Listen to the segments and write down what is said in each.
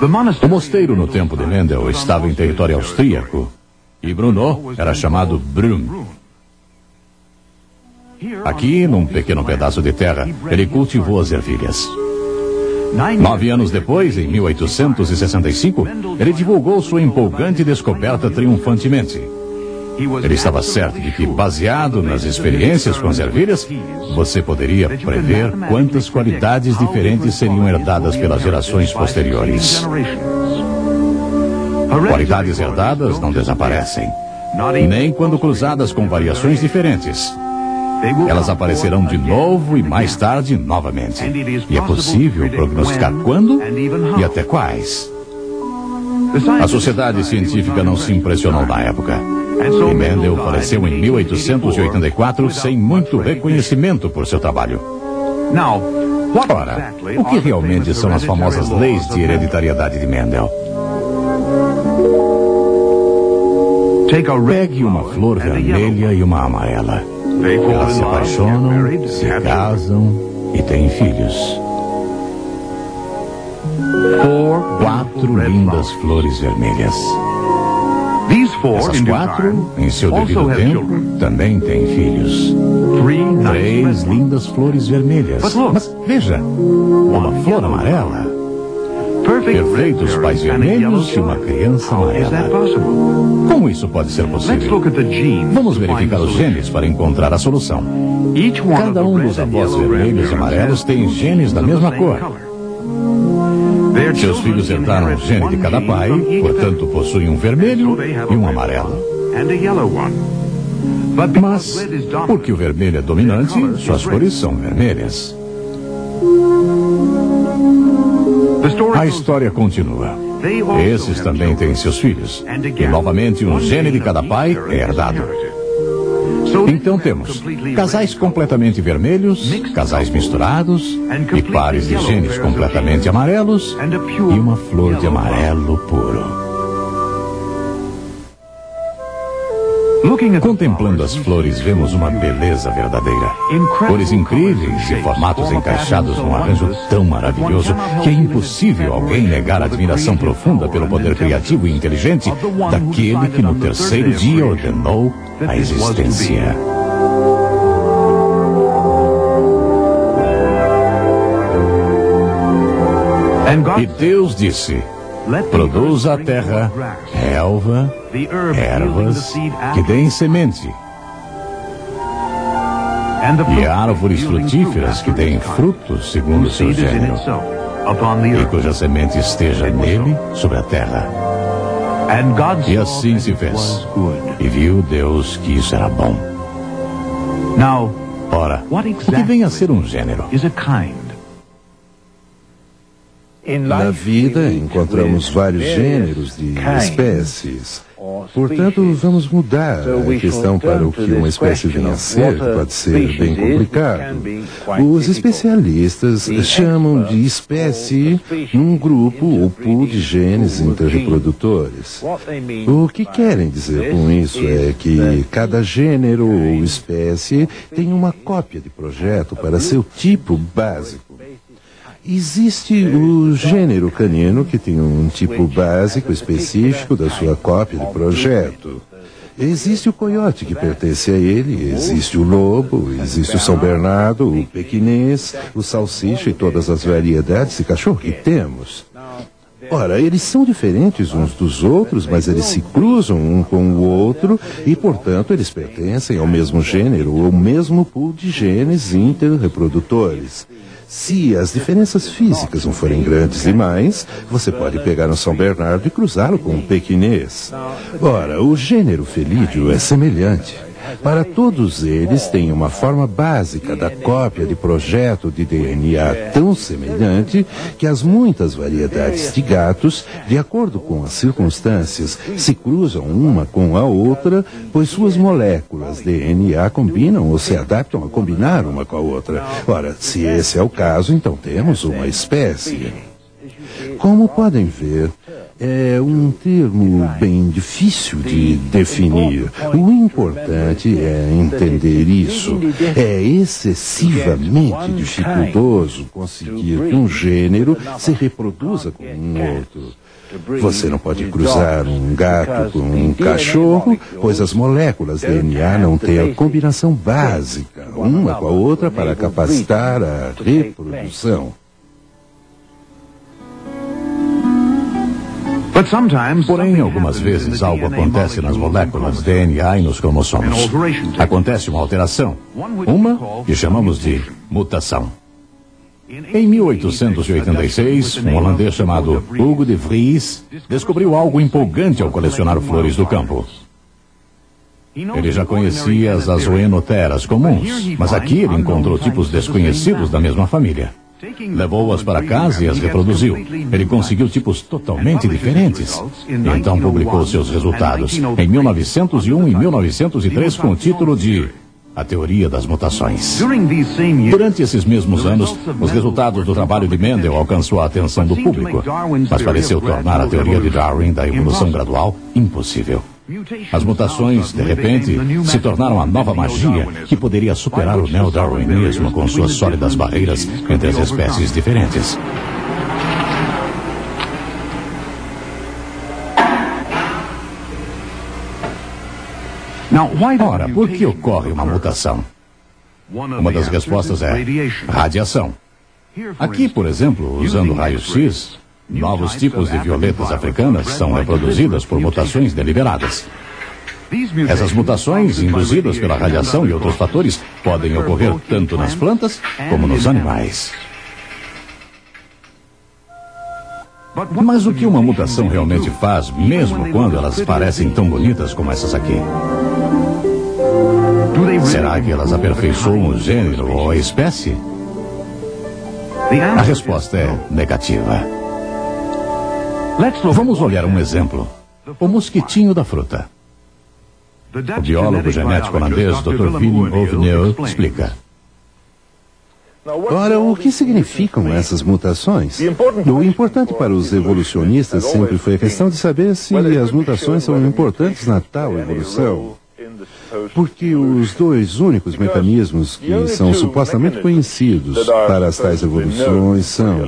O mosteiro no tempo de Mendel estava em território austríaco e Bruno era chamado Brun. Aqui, num pequeno pedaço de terra, ele cultivou as ervilhas. 9 anos depois, em 1865, ele divulgou sua empolgante descoberta triunfantemente. Ele estava certo de que, baseado nas experiências com as ervilhas, você poderia prever quantas qualidades diferentes seriam herdadas pelas gerações posteriores. Qualidades herdadas não desaparecem, nem quando cruzadas com variações diferentes. Elas aparecerão de novo e mais tarde novamente. E é possível prognosticar quando e até quais. A sociedade científica não se impressionou na época. E Mendel faleceu em 1884 sem muito reconhecimento por seu trabalho. Ora, o que realmente são as famosas leis de hereditariedade de Mendel? Pegue uma flor vermelha e uma amarela. Elas se apaixonam, se casam e têm filhos. 4 lindas flores vermelhas. Essas 4, em seu devido tempo, também têm filhos. 3 lindas flores vermelhas. Mas veja, uma flor amarela. Perfeitos pais vermelhos e uma criança amarela. Como isso pode ser possível? Vamos verificar os genes para encontrar a solução. Cada um dos avós vermelhos e amarelos tem genes da mesma cor. Seus filhos herdaram o gene de cada pai, portanto possuem um vermelho e um amarelo. Mas, porque o vermelho é dominante, suas cores são vermelhas. A história continua. Esses também têm seus filhos. E novamente um gene de cada pai é herdado. Então temos casais completamente vermelhos, casais misturados, e pares de genes completamente amarelos, e uma flor de amarelo puro. Contemplando as flores, vemos uma beleza verdadeira. Cores incríveis e formatos encaixados num arranjo tão maravilhoso que é impossível alguém negar a admiração profunda pelo poder criativo e inteligente daquele que no terceiro dia ordenou a existência. E Deus disse: produza a terra, relva, ervas, que deem semente, e árvores frutíferas que deem frutos segundo o seu gênero, e cuja semente esteja nele sobre a terra. E assim se fez. E viu Deus que isso era bom. Ora, o que vem a ser um gênero? Na vida, encontramos vários gêneros de espécies. Portanto, vamos mudar a questão para o que uma espécie vem a ser, pode ser bem complicado. Os especialistas chamam de espécie num grupo ou pool de genes interreprodutores. O que querem dizer com isso é que cada gênero ou espécie tem uma cópia de projeto para seu tipo básico. Existe o gênero canino, que tem um tipo básico específico da sua cópia de projeto. Existe o coiote, que pertence a ele, existe o lobo, existe o São Bernardo, o pequinês, o salsicha e todas as variedades de cachorro que temos. Ora, eles são diferentes uns dos outros, mas eles se cruzam um com o outro e, portanto, eles pertencem ao mesmo gênero ou mesmo pool de genes interreprodutores. Se as diferenças físicas não forem grandes demais, você pode pegar um São Bernardo e cruzá-lo com um pequinês. Ora, o gênero felídeo é semelhante. Para todos eles, tem uma forma básica da cópia de projeto de DNA tão semelhante que as muitas variedades de gatos, de acordo com as circunstâncias, se cruzam uma com a outra, pois suas moléculas DNA combinam ou se adaptam a combinar uma com a outra. Ora, se esse é o caso, então temos uma espécie. Como podem ver, é um termo bem difícil de definir. O importante é entender isso. É excessivamente dificultoso conseguir que um gênero se reproduza com um outro. Você não pode cruzar um gato com um cachorro, pois as moléculas DNA não têm a combinação básica, uma com a outra, para capacitar a reprodução. Porém, algumas vezes algo acontece nas moléculas DNA e nos cromossomos. Acontece uma alteração, uma que chamamos de mutação. Em 1886, um holandês chamado Hugo de Vries descobriu algo empolgante ao colecionar flores do campo. Ele já conhecia as azoenoteras comuns, mas aqui ele encontrou tipos desconhecidos da mesma família. Levou-as para casa e as reproduziu. Ele conseguiu tipos totalmente diferentes. Então publicou seus resultados em 1901 e 1903 com o título de A Teoria das Mutações. Durante esses mesmos anos, os resultados do trabalho de Mendel alcançou a atenção do público, mas pareceu tornar a teoria de Darwin da evolução gradual impossível. As mutações, de repente, se tornaram a nova magia que poderia superar o neodarwinismo com suas sólidas barreiras entre as espécies diferentes. Ora, por que ocorre uma mutação? Uma das respostas é radiação. Aqui, por exemplo, usando raios-x, novos tipos de violetas africanas são reproduzidas por mutações deliberadas. Essas mutações, induzidas pela radiação e outros fatores, podem ocorrer tanto nas plantas como nos animais. Mas o que uma mutação realmente faz, mesmo quando elas parecem tão bonitas como essas aqui? Será que elas aperfeiçoam o gênero ou a espécie? A resposta é negativa. Vamos olhar um exemplo. O mosquitinho da fruta. O biólogo genético holandês Dr. Willem Oveneu explica. Ora, o que significam essas mutações? O importante para os evolucionistas sempre foi a questão de saber se as mutações são importantes na tal evolução. Porque os dois únicos mecanismos que são supostamente conhecidos para as tais evoluções são,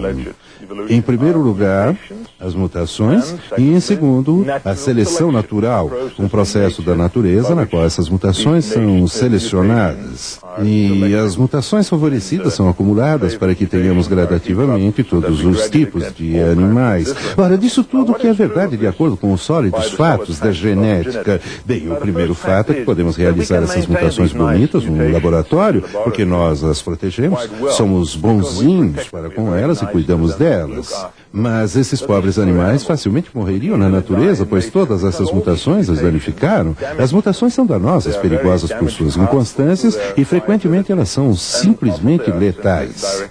em primeiro lugar, as mutações e, em segundo, a seleção natural, um processo da natureza na qual essas mutações são selecionadas. E as mutações favorecidas são acumuladas para que tenhamos gradativamente todos os tipos de animais. Ora, disso tudo que é verdade de acordo com os sólidos fatos da genética. Bem, o primeiro fato é que podemos realizar essas mutações bonitas no laboratório, porque nós as protegemos, somos bonzinhos para com elas e cuidamos delas. Mas esses pobres animais facilmente morreriam na natureza, pois todas essas mutações as danificaram. As mutações são danosas, perigosas por suas inconstâncias e frequentemente elas são simplesmente letais.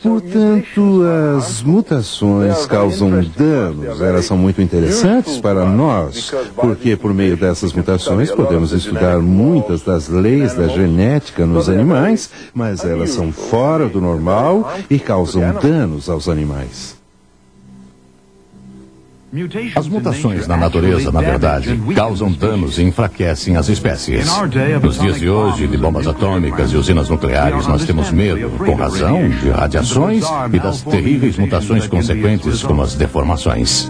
Portanto, as mutações causam danos. Elas são muito interessantes para nós, porque por meio dessas mutações podemos estudar muitas das leis da genética nos animais, mas elas são fora do normal e causam danos aos animais. As mutações na natureza, na verdade, causam danos e enfraquecem as espécies. Nos dias de hoje, de bombas atômicas e usinas nucleares, nós temos medo, com razão, de radiações e das terríveis mutações consequentes, como as deformações.